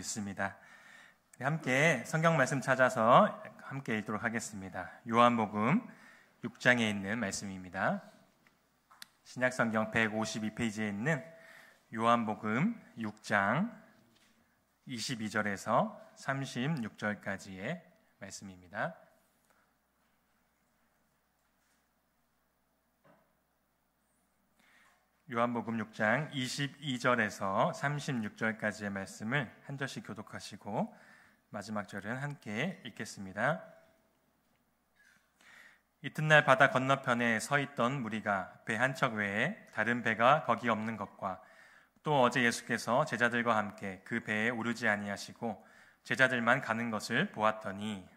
믿습니다. 함께 성경 말씀 찾아서 함께 읽도록 하겠습니다. 요한복음 6장에 있는 말씀입니다. 신약성경 152페이지에 있는 요한복음 6장 22절에서 36절까지의 말씀입니다. 요한복음 6장 22절에서 36절까지의 말씀을 한 절씩 교독하시고 마지막 절은 함께 읽겠습니다. 이튿날 바다 건너편에 서 있던 무리가 배 한 척 외에 다른 배가 거기 없는 것과 또 어제 예수께서 제자들과 함께 그 배에 오르지 아니하시고 제자들만 가는 것을 보았더니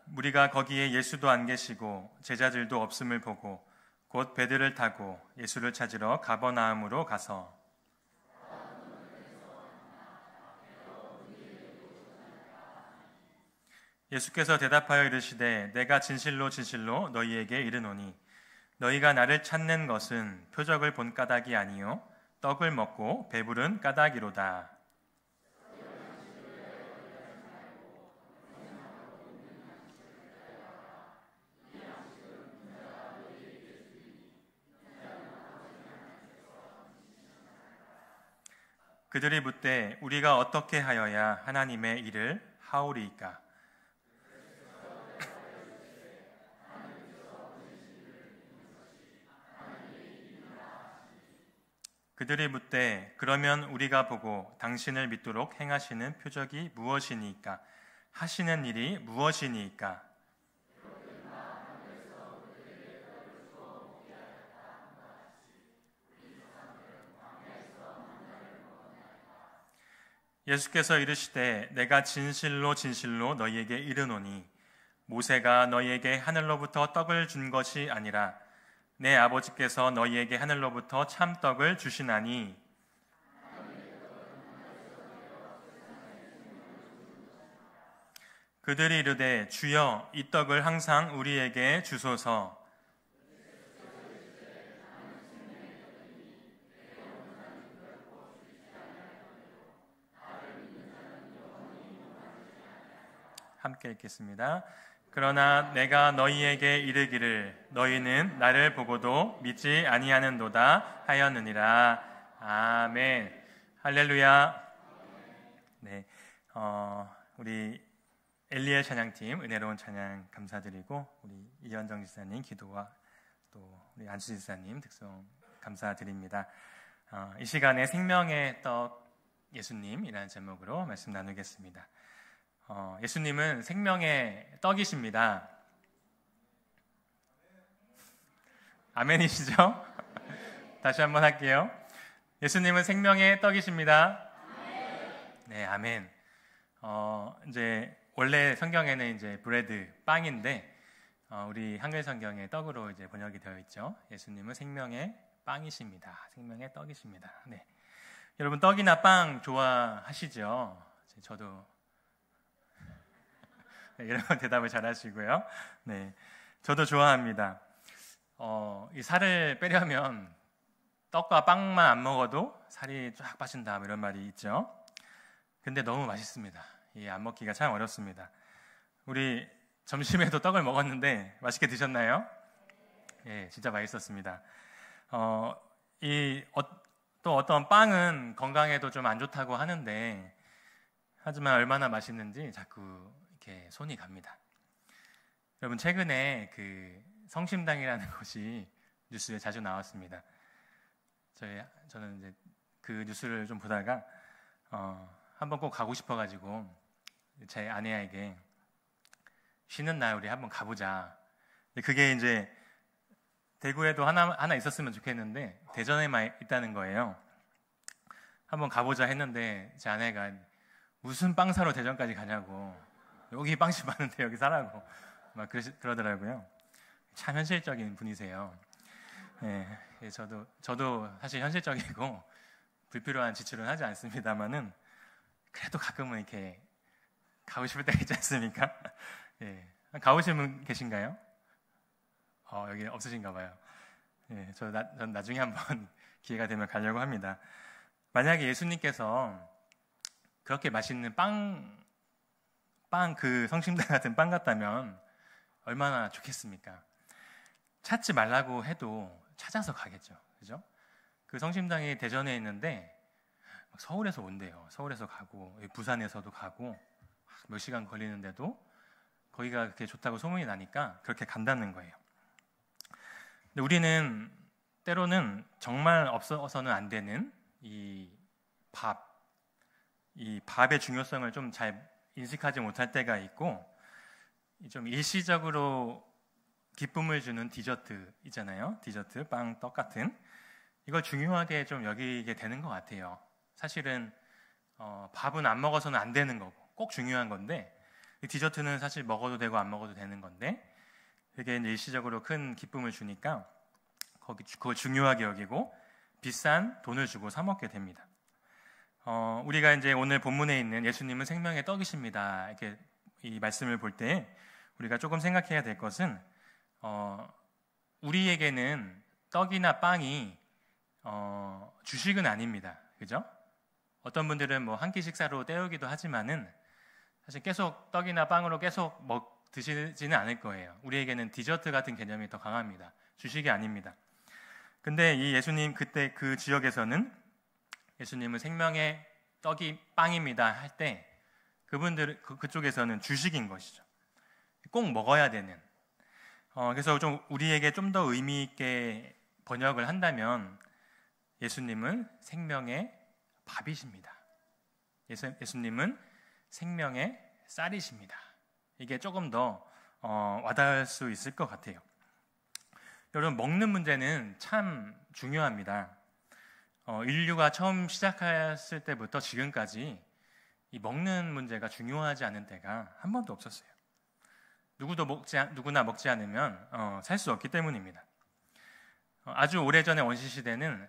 무리가 거기에 예수도 안 계시고 제자들도 없음을 보고 곧 배들을 타고 예수를 찾으러 가버나움으로 가서 예수께서 대답하여 이르시되 내가 진실로 진실로 너희에게 이르노니 너희가 나를 찾는 것은 표적을 본 까닭이 아니요 떡을 먹고 배부른 까닭이로다. 그들이 묻되 우리가 어떻게 하여야 하나님의 일을 하오리이까? 그들이 묻되 그러면 우리가 보고 당신을 믿도록 행하시는 표적이 무엇이니까? 하시는 일이 무엇이니까? 예수께서 이르시되 내가 진실로 진실로 너희에게 이르노니 모세가 너희에게 하늘로부터 떡을 준 것이 아니라 내 아버지께서 너희에게 하늘로부터 참떡을 주시나니 그들이 이르되 주여 이 떡을 항상 우리에게 주소서. 함께 읽겠습니다. 그러나 내가 너희에게 이르기를 너희는 나를 보고도 믿지 아니하는도다 하였느니라. 아멘. 할렐루야. 네, 우리 엘리엘 찬양팀 은혜로운 찬양 감사드리고 우리 이현정 지사님 기도와 또 우리 안수 지사님 특송 감사드립니다. 이 시간에 생명의 떡 예수님이라는 제목으로 말씀 나누겠습니다. 예수님은 생명의 떡이십니다. 아멘이시죠? 다시 한번 할게요. 예수님은 생명의 떡이십니다. 네, 아멘. 이제 원래 성경에는 이제 브레드, 빵인데 우리 한글 성경에 떡으로 이제 번역이 되어 있죠. 예수님은 생명의 빵이십니다. 생명의 떡이십니다. 네. 여러분 떡이나 빵 좋아하시죠? 저도 네, 이런 대답을 잘 하시고요. 네, 저도 좋아합니다. 이 살을 빼려면 떡과 빵만 안 먹어도 살이 쫙 빠진다 이런 말이 있죠. 근데 너무 맛있습니다. 안 먹기가 참 어렵습니다. 우리 점심에도 떡을 먹었는데 맛있게 드셨나요? 예, 진짜 맛있었습니다. 또 어떤 빵은 건강에도 좀 안 좋다고 하는데 하지만 얼마나 맛있는지 자꾸 이렇게 손이 갑니다. 여러분 최근에 그 성심당이라는 곳이 뉴스에 자주 나왔습니다. 저는 이제 그 뉴스를 좀 보다가 한번 꼭 가고 싶어가지고 제 아내에게 쉬는 날 우리 한번 가보자. 그게 이제 대구에도 하나 있었으면 좋겠는데 대전에만 있다는 거예요. 한번 가보자 했는데 제 아내가 무슨 빵 사러 대전까지 가냐고. 여기 빵집 많은데 여기 사라고 막 그러더라고요. 참 현실적인 분이세요. 네, 저도 사실 현실적이고 불필요한 지출은 하지 않습니다만은 그래도 가끔은 이렇게 가고 싶을 때가 있지 않습니까? 예, 가보신 분 계신가요? 여기 없으신가 봐요. 예, 전 나중에 한번 기회가 되면 가려고 합니다. 만약에 예수님께서 그렇게 맛있는 그 성심당 같은 빵 같다면 얼마나 좋겠습니까? 찾지 말라고 해도 찾아서 가겠죠. 그죠? 그 성심당이 대전에 있는데 서울에서 온대요. 서울에서 가고 부산에서도 가고 몇 시간 걸리는데도 거기가 그렇게 좋다고 소문이 나니까 그렇게 간다는 거예요. 근데 우리는 때로는 정말 없어서는 안 되는 이 밥의 중요성을 좀 잘 인식하지 못할 때가 있고, 좀 일시적으로 기쁨을 주는 디저트 있잖아요. 디저트, 빵, 떡 같은 이걸 중요하게 좀 여기게 되는 것 같아요. 사실은 밥은 안 먹어서는 안 되는 거고 꼭 중요한 건데, 디저트는 사실 먹어도 되고 안 먹어도 되는 건데 그게 일시적으로 큰 기쁨을 주니까 그걸 중요하게 여기고 비싼 돈을 주고 사 먹게 됩니다. 우리가 이제 오늘 본문에 있는 예수님은 생명의 떡이십니다, 이렇게 이 말씀을 볼 때 우리가 조금 생각해야 될 것은 우리에게는 떡이나 빵이 주식은 아닙니다. 그죠? 어떤 분들은 뭐 한 끼 식사로 때우기도 하지만은 사실 계속 떡이나 빵으로 계속 드시지는 않을 거예요. 우리에게는 디저트 같은 개념이 더 강합니다. 주식이 아닙니다. 근데 이 예수님 그때 그 지역에서는 예수님은 생명의 떡이 빵입니다 할 때 그쪽에서는 주식인 것이죠. 꼭 먹어야 되는. 그래서 좀 우리에게 좀 더 의미 있게 번역을 한다면 예수님은 생명의 밥이십니다. 예수님은 생명의 쌀이십니다. 이게 조금 더 와닿을 수 있을 것 같아요. 여러분, 먹는 문제는 참 중요합니다. 인류가 처음 시작했을 때부터 지금까지 이 먹는 문제가 중요하지 않은 때가 한 번도 없었어요. 누구나 먹지 않으면 살 수 없기 때문입니다. 아주 오래전에 원시시대는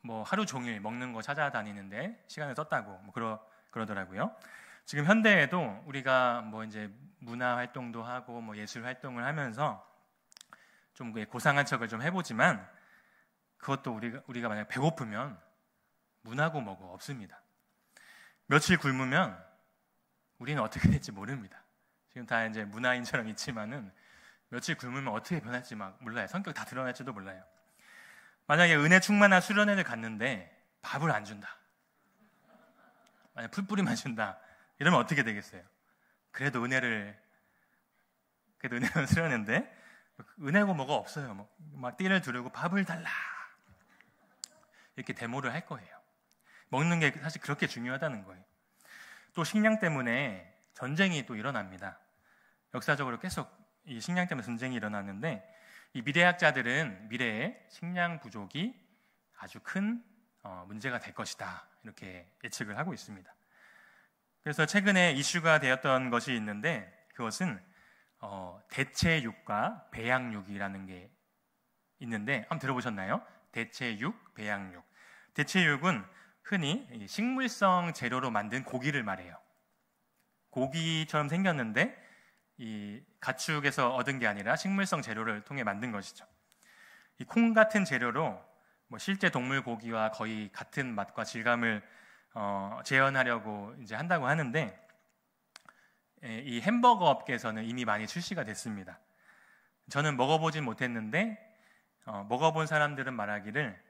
뭐 하루 종일 먹는 거 찾아다니는데 시간을 썼다고 그러더라고요. 지금 현대에도 우리가 뭐 이제 문화 활동도 하고 뭐 예술 활동을 하면서 좀 고상한 척을 좀 해보지만 그것도 우리가 만약 배고프면 문하고 뭐고 없습니다. 며칠 굶으면 우리는 어떻게 될지 모릅니다. 지금 다 이제 문화인처럼 있지만은 며칠 굶으면 어떻게 변할지 막 몰라요. 성격 다 드러날지도 몰라요. 만약에 은혜 충만한 수련회를 갔는데 밥을 안 준다, 만약 풀뿌리만 준다, 이러면 어떻게 되겠어요? 그래도 은혜는 수련회인데 은혜고 뭐가 없어요. 막 띠를 두르고 밥을 달라 이렇게 데모를 할 거예요. 먹는 게 사실 그렇게 중요하다는 거예요. 또 식량 때문에 전쟁이 또 일어납니다. 역사적으로 계속 이 식량 때문에 전쟁이 일어나는데 이 미래학자들은 미래에 식량 부족이 아주 큰 문제가 될 것이다, 이렇게 예측을 하고 있습니다. 그래서 최근에 이슈가 되었던 것이 있는데 그것은 대체육과 배양육이라는 게 있는데 한번 들어보셨나요? 대체육, 배양육. 대체육은 흔히 식물성 재료로 만든 고기를 말해요. 고기처럼 생겼는데 이 가축에서 얻은 게 아니라 식물성 재료를 통해 만든 것이죠. 이 콩 같은 재료로 뭐 실제 동물 고기와 거의 같은 맛과 질감을 재현하려고 이제 한다고 하는데 이 햄버거 업계에서는 이미 많이 출시가 됐습니다. 저는 먹어보진 못했는데 먹어본 사람들은 말하기를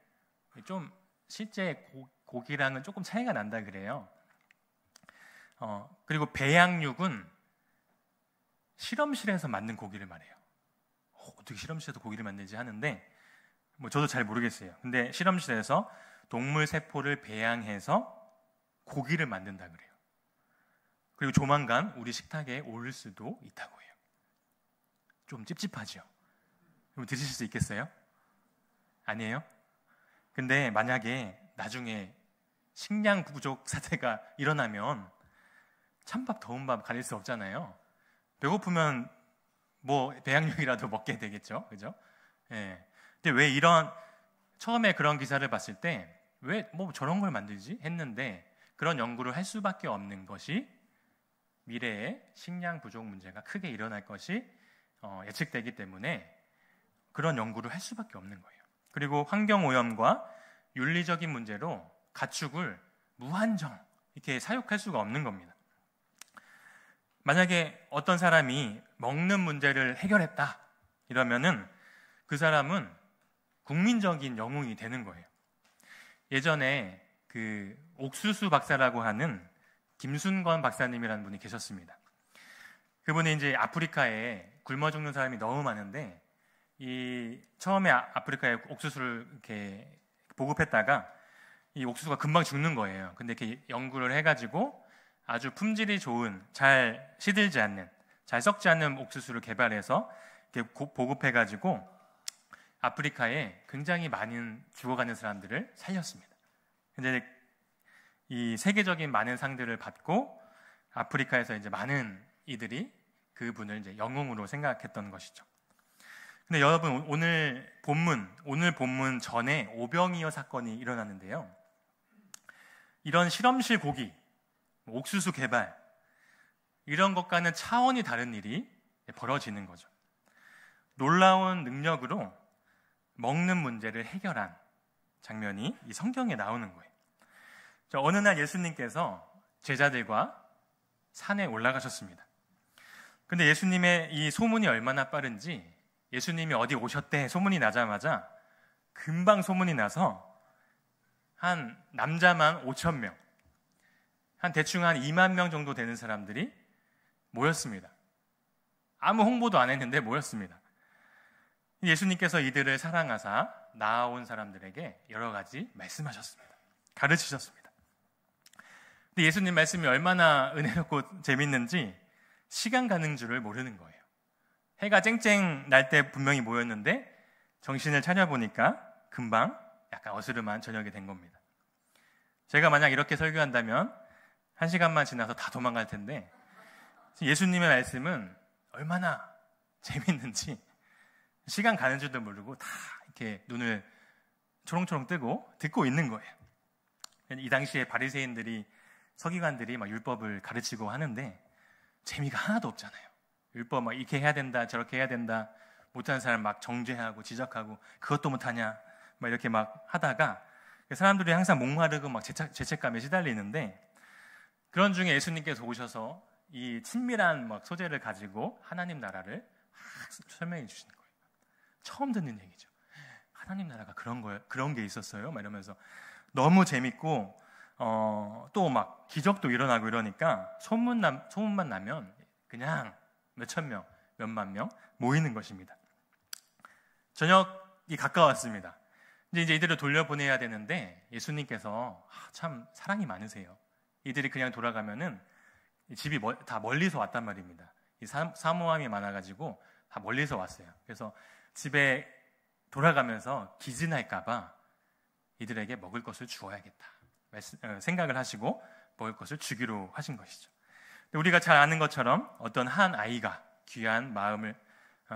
좀 실제 고기랑은 조금 차이가 난다 그래요. 그리고 배양육은 실험실에서 만든 고기를 말해요. 어떻게 실험실에서 고기를 만들지 하는데 뭐 저도 잘 모르겠어요. 근데 실험실에서 동물 세포를 배양해서 고기를 만든다 그래요. 그리고 조만간 우리 식탁에 올 수도 있다고 해요. 좀 찝찝하죠? 그럼 드실 수 있겠어요? 아니에요? 근데 만약에 나중에 식량 부족 사태가 일어나면 찬밥 더운 밥 가릴 수 없잖아요. 배고프면 뭐 배양육이라도 먹게 되겠죠, 그죠? 예. 근데 왜 처음에 그런 기사를 봤을 때 왜 뭐 저런 걸 만들지 했는데 그런 연구를 할 수밖에 없는 것이 미래에 식량 부족 문제가 크게 일어날 것이 예측되기 때문에 그런 연구를 할 수밖에 없는 거예요. 그리고 환경오염과 윤리적인 문제로 가축을 무한정 이렇게 사육할 수가 없는 겁니다. 만약에 어떤 사람이 먹는 문제를 해결했다 이러면은 그 사람은 국민적인 영웅이 되는 거예요. 예전에 그 옥수수 박사라고 하는 김순건 박사님이라는 분이 계셨습니다. 그분이 이제 아프리카에 굶어 죽는 사람이 너무 많은데 이 처음에 아프리카에 옥수수를 이렇게 보급했다가 이 옥수수가 금방 죽는 거예요. 근데 이렇게 연구를 해가지고 아주 품질이 좋은, 잘 시들지 않는, 잘 썩지 않는 옥수수를 개발해서 이렇게 보급해가지고 아프리카에 굉장히 많은 죽어가는 사람들을 살렸습니다. 근데 이 세계적인 많은 상들을 받고 아프리카에서 이제 많은 이들이 그분을 이제 영웅으로 생각했던 것이죠. 근데 여러분 오늘 본문 전에 오병이어 사건이 일어났는데요. 이런 실험실 고기, 옥수수 개발 이런 것과는 차원이 다른 일이 벌어지는 거죠. 놀라운 능력으로 먹는 문제를 해결한 장면이 이 성경에 나오는 거예요. 어느 날 예수님께서 제자들과 산에 올라가셨습니다. 근데 예수님의 이 소문이 얼마나 빠른지 예수님이 어디 오셨대 소문이 나자마자 금방 소문이 나서 한 남자만 5,000명, 한 대충 한 2만 명 정도 되는 사람들이 모였습니다. 아무 홍보도 안 했는데 모였습니다. 예수님께서 이들을 사랑하사 나아온 사람들에게 여러 가지 말씀하셨습니다. 가르치셨습니다. 근데 예수님 말씀이 얼마나 은혜롭고 재밌는지 시간 가는 줄을 모르는 거예요. 해가 쨍쨍 날 때 분명히 모였는데 정신을 차려보니까 금방 약간 어스름한 저녁이 된 겁니다. 제가 만약 이렇게 설교한다면 1시간만 지나서 다 도망갈 텐데 예수님의 말씀은 얼마나 재밌는지 시간 가는 줄도 모르고 다 이렇게 눈을 초롱초롱 뜨고 듣고 있는 거예요. 이 당시에 바리새인들이 서기관들이 막 율법을 가르치고 하는데 재미가 하나도 없잖아요. 율법 막 이렇게 해야 된다 저렇게 해야 된다 못하는 사람 막 정죄하고 지적하고 그것도 못하냐 막 이렇게 막 하다가 사람들이 항상 목마르고 막 죄책감에 시달리는데 그런 중에 예수님께서 오셔서 이 친밀한 막 소재를 가지고 하나님 나라를 설명해 주시는 거예요. 처음 듣는 얘기죠. 하나님 나라가 그런 게 있었어요. 막 이러면서 너무 재밌고 또 막 기적도 일어나고 이러니까 소문만 나면 그냥 몇천 명, 몇만 명 모이는 것입니다. 저녁이 가까웠습니다. 이제 이들을 돌려보내야 되는데 예수님께서 참 사랑이 많으세요. 이들이 그냥 돌아가면은 집이 다 멀리서 왔단 말입니다. 이 사모함이 많아가지고 다 멀리서 왔어요. 그래서 집에 돌아가면서 기진할까봐 이들에게 먹을 것을 주어야겠다 생각을 하시고 먹을 것을 주기로 하신 것이죠. 우리가 잘 아는 것처럼 어떤 한 아이가 귀한 마음을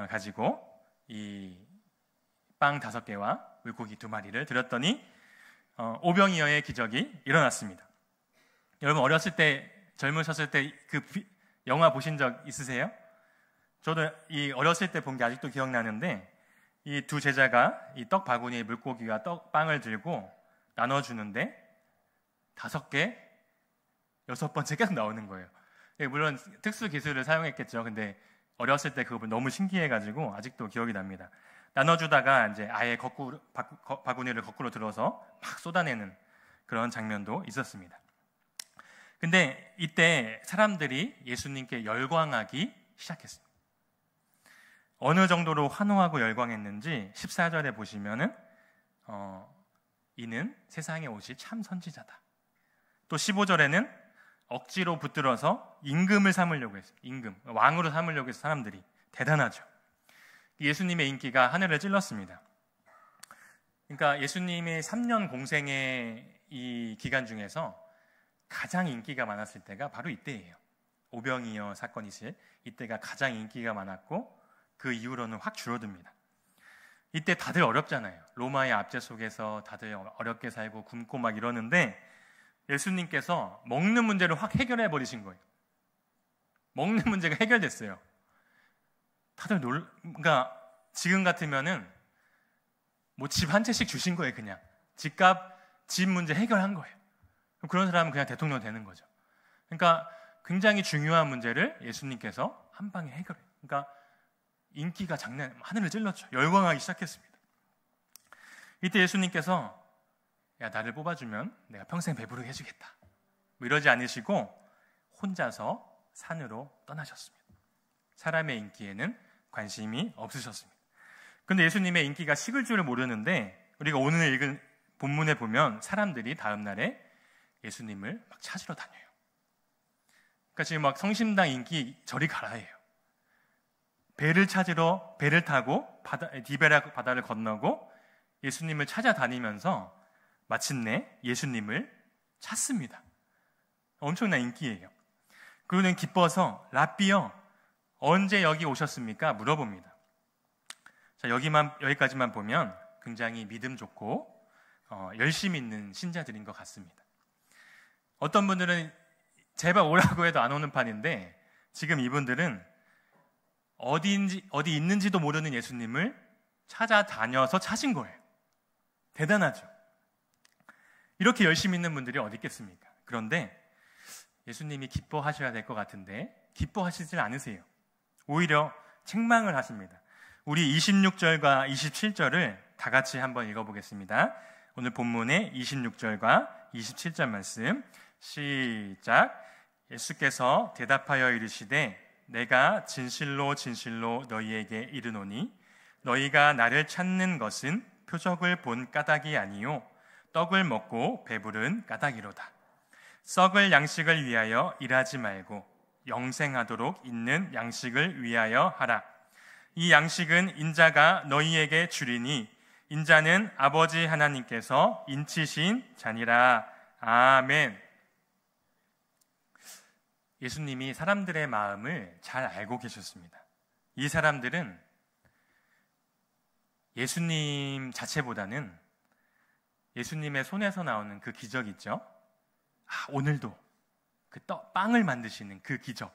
가지고 이 빵 5개와 물고기 2마리를 드렸더니 오병이어의 기적이 일어났습니다. 여러분 어렸을 때 젊으셨을 때 그 영화 보신 적 있으세요? 저도 이 어렸을 때 본 게 아직도 기억나는데 이 두 제자가 이 떡 바구니에 물고기와 빵을 들고 나눠주는데 5개, 6번째 계속 나오는 거예요. 물론 특수 기술을 사용했겠죠. 근데 어렸을 때 그거 너무 신기해가지고 아직도 기억이 납니다. 나눠주다가 이제 아예 바구니를 거꾸로 들어서 막 쏟아내는 그런 장면도 있었습니다. 근데 이때 사람들이 예수님께 열광하기 시작했습니다. 어느 정도로 환호하고 열광했는지 14절에 보시면은 이는 세상에 오실 참 선지자다. 또 15절에는 억지로 붙들어서 임금을 삼으려고 했어요. 임금, 왕으로 삼으려고 해서 사람들이 대단하죠. 예수님의 인기가 하늘을 찔렀습니다. 그러니까 예수님의 3년 공생의 이 기간 중에서 가장 인기가 많았을 때가 바로 이때예요. 오병이어 사건이 있을 이때가 가장 인기가 많았고 그 이후로는 확 줄어듭니다. 이때 다들 어렵잖아요. 로마의 압제 속에서 다들 어렵게 살고 굶고 막 이러는데 예수님께서 먹는 문제를 확 해결해 버리신 거예요. 먹는 문제가 해결됐어요. 다들 그러니까 지금 같으면은 뭐 집 한 채씩 주신 거예요. 그냥 집값, 집 문제 해결한 거예요. 그런 사람은 그냥 대통령 되는 거죠. 그러니까 굉장히 중요한 문제를 예수님께서 한 방에 해결해요. 그러니까 인기가 하늘을 찔렀죠. 열광하기 시작했습니다. 이때 예수님께서 야, 나를 뽑아주면 내가 평생 배부르게 해주겠다, 뭐 이러지 않으시고 혼자서 산으로 떠나셨습니다. 사람의 인기에는 관심이 없으셨습니다. 그런데 예수님의 인기가 식을 줄을 모르는데 우리가 오늘 읽은 본문에 보면 사람들이 다음 날에 예수님을 막 찾으러 다녀요. 그러니까 지금 막 성심당 인기 저리 가라예요. 배를 찾으러 배를 타고 디베라 바다를 건너고 예수님을 찾아다니면서 마침내 예수님을 찾습니다. 엄청난 인기예요. 그러는 기뻐서 랍비여, 언제 여기 오셨습니까? 물어봅니다. 자, 여기까지만 보면 굉장히 믿음 좋고 열심히 있는 신자들인 것 같습니다. 어떤 분들은 제발 오라고 해도 안 오는 판인데 지금 이분들은 어디 있는지도 모르는 예수님을 찾아다녀서 찾은 거예요. 대단하죠. 이렇게 열심히 있는 분들이 어디 있겠습니까? 그런데 예수님이 기뻐하셔야 될 것 같은데 기뻐하시질 않으세요. 오히려 책망을 하십니다. 우리 26절과 27절을 다 같이 한번 읽어보겠습니다. 오늘 본문의 26절과 27절 말씀 시작. 예수께서 대답하여 이르시되 내가 진실로 진실로 너희에게 이르노니 너희가 나를 찾는 것은 표적을 본 까닭이 아니요 떡을 먹고 배부른 까닭이로다. 썩을 양식을 위하여 일하지 말고 영생하도록 있는 양식을 위하여 하라. 이 양식은 인자가 너희에게 주리니 인자는 아버지 하나님께서 인치신 자니라. 아멘. 예수님이 사람들의 마음을 잘 알고 계셨습니다. 이 사람들은 예수님 자체보다는 예수님의 손에서 나오는 그 기적 있죠? 오늘도 그 빵을 만드시는 그 기적,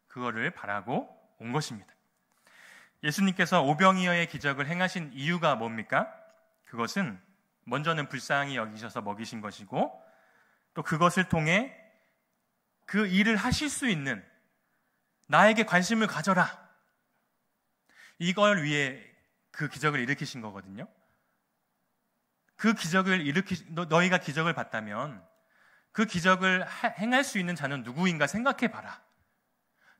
그거를 바라고 온 것입니다. 예수님께서 오병이어의 기적을 행하신 이유가 뭡니까? 그것은 먼저는 불쌍히 여기셔서 먹이신 것이고 또 그것을 통해 그 일을 하실 수 있는 나에게 관심을 가져라, 이걸 위해 그 기적을 일으키신 거거든요. 그 기적을 너희가 기적을 봤다면 그 기적을 행할 수 있는 자는 누구인가 생각해봐라.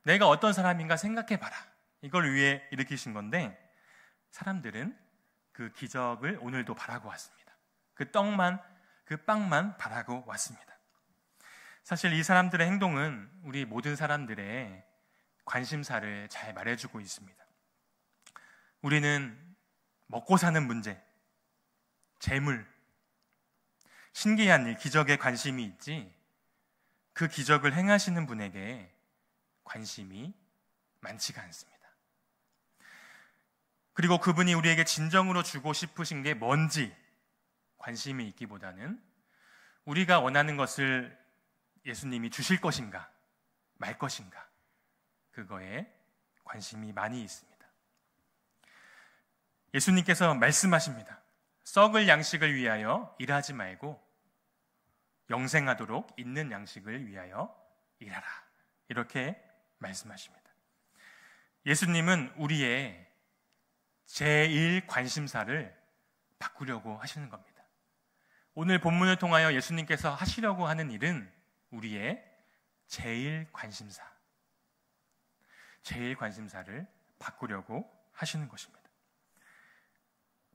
내가 어떤 사람인가 생각해봐라. 이걸 위해 일으키신 건데 사람들은 그 기적을 오늘도 바라고 왔습니다. 그 빵만 바라고 왔습니다. 사실 이 사람들의 행동은 우리 모든 사람들의 관심사를 잘 말해주고 있습니다. 우리는 먹고 사는 문제, 재물, 신기한 일, 기적에 관심이 있지 그 기적을 행하시는 분에게 관심이 많지가 않습니다. 그리고 그분이 우리에게 진정으로 주고 싶으신 게 뭔지 관심이 있기보다는 우리가 원하는 것을 예수님이 주실 것인가 말 것인가, 그거에 관심이 많이 있습니다. 예수님께서 말씀하십니다. 썩을 양식을 위하여 일하지 말고 영생하도록 있는 양식을 위하여 일하라, 이렇게 말씀하십니다. 예수님은 우리의 제1 관심사를 바꾸려고 하시는 겁니다. 오늘 본문을 통하여 예수님께서 하시려고 하는 일은 우리의 제1 관심사를 바꾸려고 하시는 것입니다.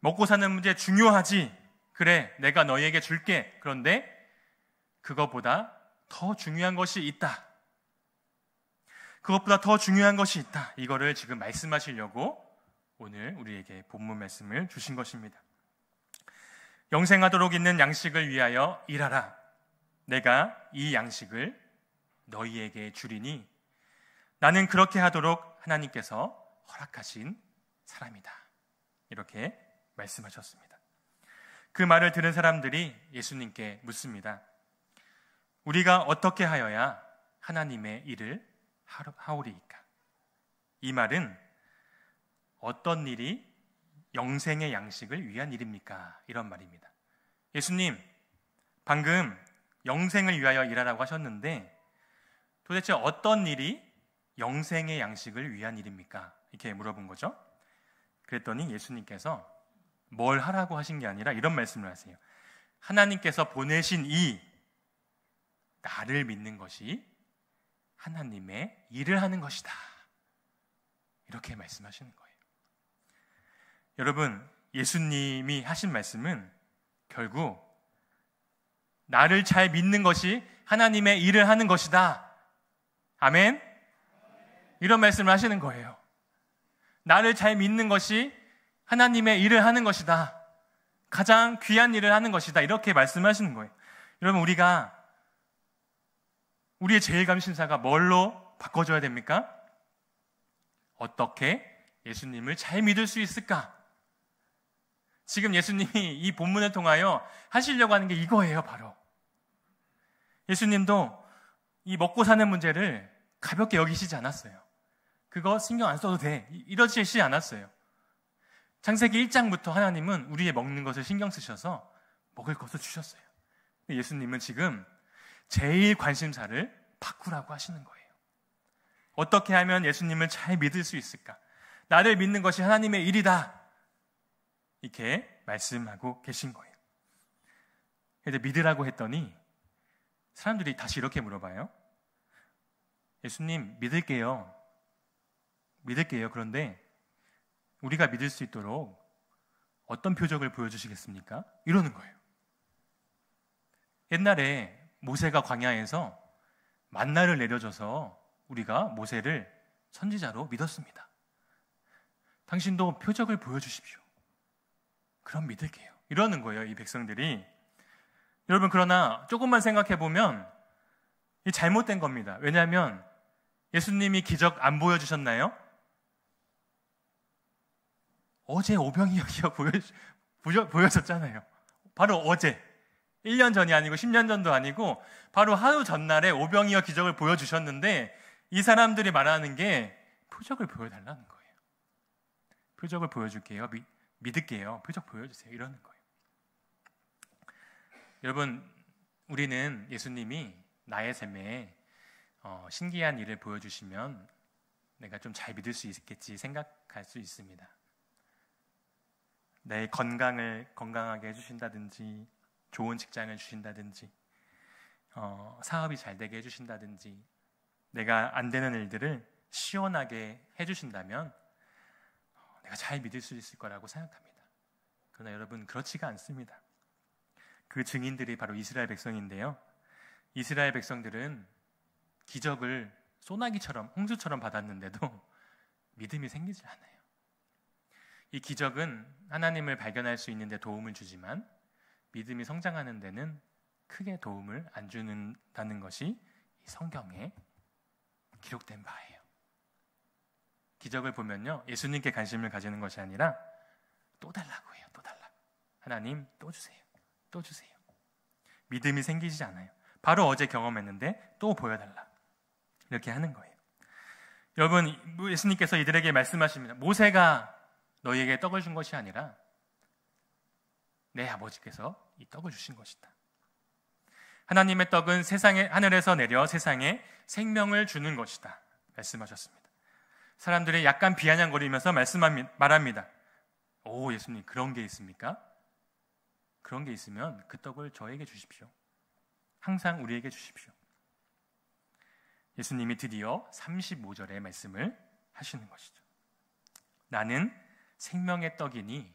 먹고 사는 문제 중요하지. 그래, 내가 너희에게 줄게. 그런데 그것보다 더 중요한 것이 있다. 그것보다 더 중요한 것이 있다. 이거를 지금 말씀하시려고 오늘 우리에게 본문 말씀을 주신 것입니다. 영생하도록 있는 양식을 위하여 일하라. 내가 이 양식을 너희에게 주리니 나는 그렇게 하도록 하나님께서 허락하신 사람이다. 이렇게 말씀하셨습니다. 그 말을 들은 사람들이 예수님께 묻습니다. 우리가 어떻게 하여야 하나님의 일을 하오리이까? 이 말은 어떤 일이 영생의 양식을 위한 일입니까? 이런 말입니다. 예수님, 방금 영생을 위하여 일하라고 하셨는데 도대체 어떤 일이 영생의 양식을 위한 일입니까? 이렇게 물어본 거죠. 그랬더니 예수님께서 뭘 하라고 하신 게 아니라 이런 말씀을 하세요. 하나님께서 보내신 이 나를 믿는 것이 하나님의 일을 하는 것이다. 이렇게 말씀하시는 거예요. 여러분, 예수님이 하신 말씀은 결국 나를 잘 믿는 것이 하나님의 일을 하는 것이다. 아멘? 이런 말씀을 하시는 거예요. 나를 잘 믿는 것이 하나님의 일을 하는 것이다. 가장 귀한 일을 하는 것이다. 이렇게 말씀하시는 거예요. 여러분, 우리의 제일 감심사가 뭘로 바꿔줘야 됩니까? 어떻게 예수님을 잘 믿을 수 있을까? 지금 예수님이 이 본문을 통하여 하시려고 하는 게 이거예요, 바로. 예수님도 이 먹고 사는 문제를 가볍게 여기시지 않았어요. 그거 신경 안 써도 돼. 이러시지 않았어요. 창세기 1장부터 하나님은 우리의 먹는 것을 신경 쓰셔서 먹을 것을 주셨어요. 예수님은 지금 제일 관심사를 바꾸라고 하시는 거예요. 어떻게 하면 예수님을 잘 믿을 수 있을까? 나를 믿는 것이 하나님의 일이다. 이렇게 말씀하고 계신 거예요. 근데 믿으라고 했더니 사람들이 다시 이렇게 물어봐요. 예수님, 믿을게요. 그런데 우리가 믿을 수 있도록 어떤 표적을 보여주시겠습니까? 이러는 거예요. 옛날에 모세가 광야에서 만나를 내려줘서 우리가 모세를 선지자로 믿었습니다. 당신도 표적을 보여주십시오. 그럼 믿을게요. 이러는 거예요, 이 백성들이. 여러분, 그러나 조금만 생각해보면 이 잘못된 겁니다. 왜냐하면 예수님이 기적 안 보여주셨나요? 어제 오병이어 기적 보여줬잖아요. 바로 어제. 1년 전이 아니고 10년 전도 아니고 바로 하루 전날에 오병이어 기적을 보여주셨는데 이 사람들이 말하는 게 표적을 보여달라는 거예요. 표적을 보여줄게요. 믿을게요. 표적 보여주세요. 이러는 거예요. 여러분, 우리는 예수님이 나의 삶에 신기한 일을 보여주시면 내가 좀 잘 믿을 수 있겠지 생각할 수 있습니다. 내 건강을 건강하게 해주신다든지, 좋은 직장을 주신다든지, 사업이 잘 되게 해주신다든지, 내가 안 되는 일들을 시원하게 해주신다면 내가 잘 믿을 수 있을 거라고 생각합니다. 그러나 여러분, 그렇지가 않습니다. 그 증인들이 바로 이스라엘 백성인데요. 이스라엘 백성들은 기적을 소나기처럼, 홍수처럼 받았는데도 믿음이 생기지 않아요. 이 기적은 하나님을 발견할 수 있는 데 도움을 주지만 믿음이 성장하는 데는 크게 도움을 안 준다는 것이 이 성경에 기록된 바예요. 기적을 보면요, 예수님께 관심을 가지는 것이 아니라 또 달라고 해요. 또 달라고. 하나님 또 주세요. 또 주세요. 믿음이 생기지 않아요. 바로 어제 경험했는데 또 보여달라. 이렇게 하는 거예요. 여러분, 예수님께서 이들에게 말씀하십니다. 모세가 너희에게 떡을 준 것이 아니라 내 아버지께서 이 떡을 주신 것이다. 하나님의 떡은 하늘에서 내려 세상에 생명을 주는 것이다. 말씀하셨습니다. 사람들이 약간 비아냥거리면서 말합니다. 오, 예수님, 그런 게 있습니까? 그런 게 있으면 그 떡을 저에게 주십시오. 항상 우리에게 주십시오. 예수님이 드디어 35절의 말씀을 하시는 것이죠. 나는 생명의 떡이니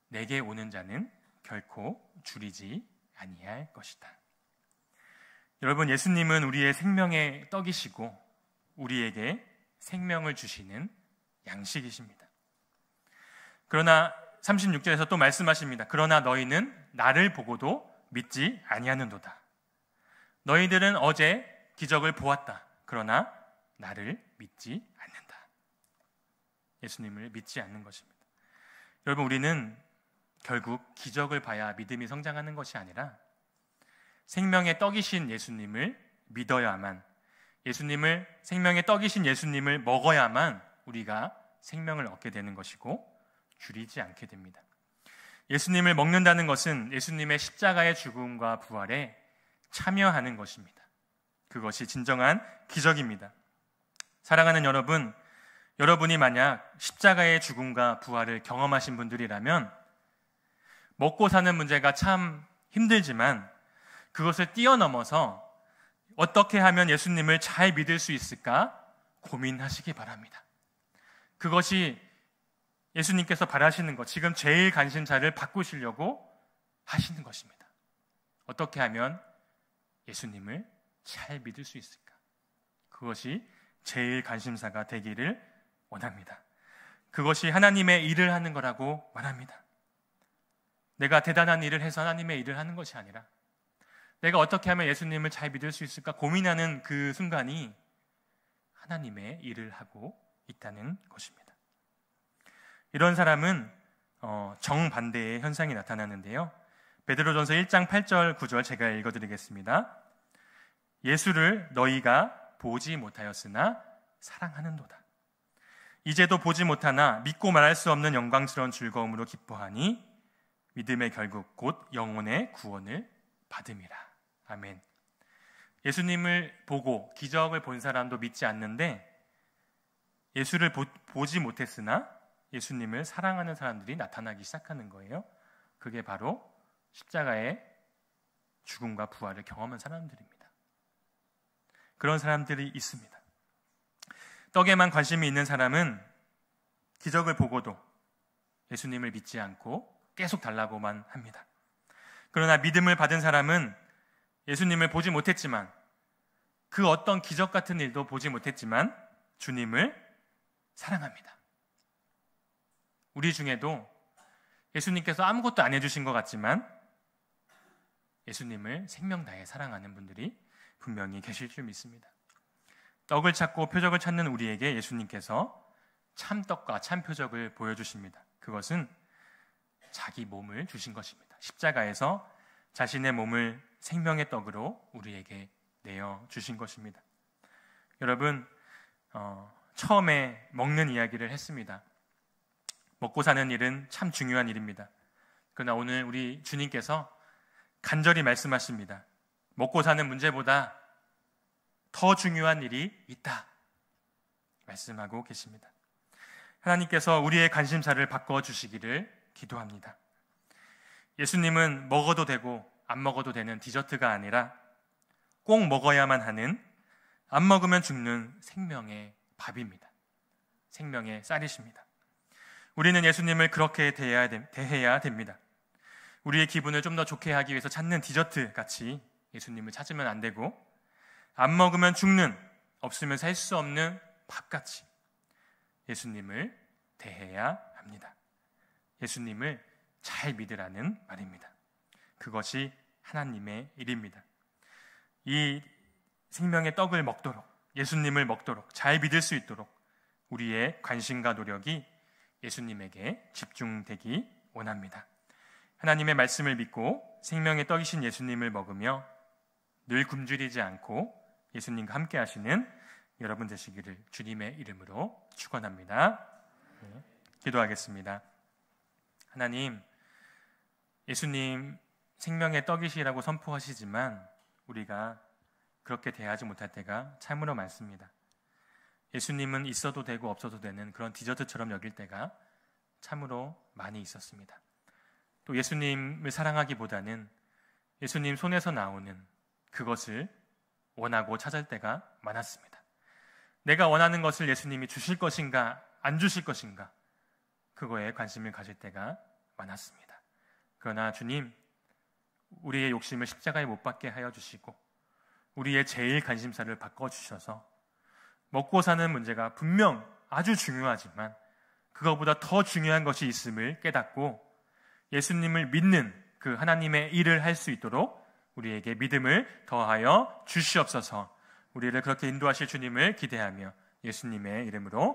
내게 오는 자는 결코 줄이지 아니할 것이다. 여러분, 예수님은 우리의 생명의 떡이시고 우리에게 생명을 주시는 양식이십니다. 그러나 36절에서 또 말씀하십니다. 그러나 너희는 나를 보고도 믿지 아니하는도다. 너희들은 어제 기적을 보았다. 그러나 나를 믿지 않는다. 예수님을 믿지 않는 것입니다. 여러분, 우리는 결국 기적을 봐야 믿음이 성장하는 것이 아니라 생명의 떡이신 예수님을 믿어야만, 생명의 떡이신 예수님을 먹어야만 우리가 생명을 얻게 되는 것이고 줄이지 않게 됩니다. 예수님을 먹는다는 것은 예수님의 십자가의 죽음과 부활에 참여하는 것입니다. 그것이 진정한 기적입니다. 사랑하는 여러분, 여러분이 만약 십자가의 죽음과 부활을 경험하신 분들이라면 먹고 사는 문제가 참 힘들지만 그것을 뛰어넘어서 어떻게 하면 예수님을 잘 믿을 수 있을까 고민하시기 바랍니다. 그것이 예수님께서 바라시는 것, 지금 제일 관심사를 바꾸시려고 하시는 것입니다. 어떻게 하면 예수님을 잘 믿을 수 있을까? 그것이 제일 관심사가 되기를 원합니다. 그것이 하나님의 일을 하는 거라고 말합니다. 내가 대단한 일을 해서 하나님의 일을 하는 것이 아니라 내가 어떻게 하면 예수님을 잘 믿을 수 있을까 고민하는 그 순간이 하나님의 일을 하고 있다는 것입니다. 이런 사람은 정반대의 현상이 나타나는데요. 베드로전서 1장 8절 9절 제가 읽어드리겠습니다. 예수를 너희가 보지 못하였으나 사랑하는도다. 이제도 보지 못하나 믿고 말할 수 없는 영광스러운 즐거움으로 기뻐하니 믿음의 결국 곧 영혼의 구원을 받음이라. 아멘. 예수님을 보고 기적을 본 사람도 믿지 않는데 예수를 보지 못했으나 예수님을 사랑하는 사람들이 나타나기 시작하는 거예요. 그게 바로 십자가의 죽음과 부활을 경험한 사람들입니다. 그런 사람들이 있습니다. 떡에만 관심이 있는 사람은 기적을 보고도 예수님을 믿지 않고 계속 달라고만 합니다. 그러나 믿음을 받은 사람은 예수님을 보지 못했지만 그 어떤 기적 같은 일도 보지 못했지만 주님을 사랑합니다. 우리 중에도 예수님께서 아무것도 안 해주신 것 같지만 예수님을 생명 다해 사랑하는 분들이 분명히 계실 줄 믿습니다. 떡을 찾고 표적을 찾는 우리에게 예수님께서 참떡과 참표적을 보여주십니다. 그것은 자기 몸을 주신 것입니다. 십자가에서 자신의 몸을 생명의 떡으로 우리에게 내어주신 것입니다. 여러분, 처음에 먹는 이야기를 했습니다. 먹고 사는 일은 참 중요한 일입니다. 그러나 오늘 우리 주님께서 간절히 말씀하십니다. 먹고 사는 문제보다 더 중요한 일이 있다 말씀하고 계십니다. 하나님께서 우리의 관심사를 바꿔주시기를 기도합니다. 예수님은 먹어도 되고 안 먹어도 되는 디저트가 아니라 꼭 먹어야만 하는, 안 먹으면 죽는 생명의 밥입니다. 생명의 쌀이십니다. 우리는 예수님을 그렇게 대해야 됩니다. 우리의 기분을 좀 더 좋게 하기 위해서 찾는 디저트 같이 예수님을 찾으면 안 되고, 안 먹으면 죽는, 없으면 살 수 없는 밥같이 예수님을 대해야 합니다. 예수님을 잘 믿으라는 말입니다. 그것이 하나님의 일입니다. 이 생명의 떡을 먹도록, 예수님을 먹도록, 잘 믿을 수 있도록 우리의 관심과 노력이 예수님에게 집중되기 원합니다. 하나님의 말씀을 믿고 생명의 떡이신 예수님을 먹으며 늘 굶주리지 않고 예수님과 함께 하시는 여러분 되시기를 주님의 이름으로 축원합니다. 기도하겠습니다. 하나님, 예수님 생명의 떡이시라고 선포하시지만 우리가 그렇게 대하지 못할 때가 참으로 많습니다. 예수님은 있어도 되고 없어도 되는 그런 디저트처럼 여길 때가 참으로 많이 있었습니다. 또 예수님을 사랑하기보다는 예수님 손에서 나오는 그것을 원하고 찾을 때가 많았습니다. 내가 원하는 것을 예수님이 주실 것인가 안 주실 것인가, 그거에 관심을 가질 때가 많았습니다. 그러나 주님, 우리의 욕심을 십자가에 못 박게 하여 주시고 우리의 제일 관심사를 바꿔주셔서 먹고 사는 문제가 분명 아주 중요하지만 그거보다 더 중요한 것이 있음을 깨닫고 예수님을 믿는 그 하나님의 일을 할 수 있도록 우리에게 믿음을 더하여 주시옵소서. 우리를 그렇게 인도하실 주님을 기대하며 예수님의 이름으로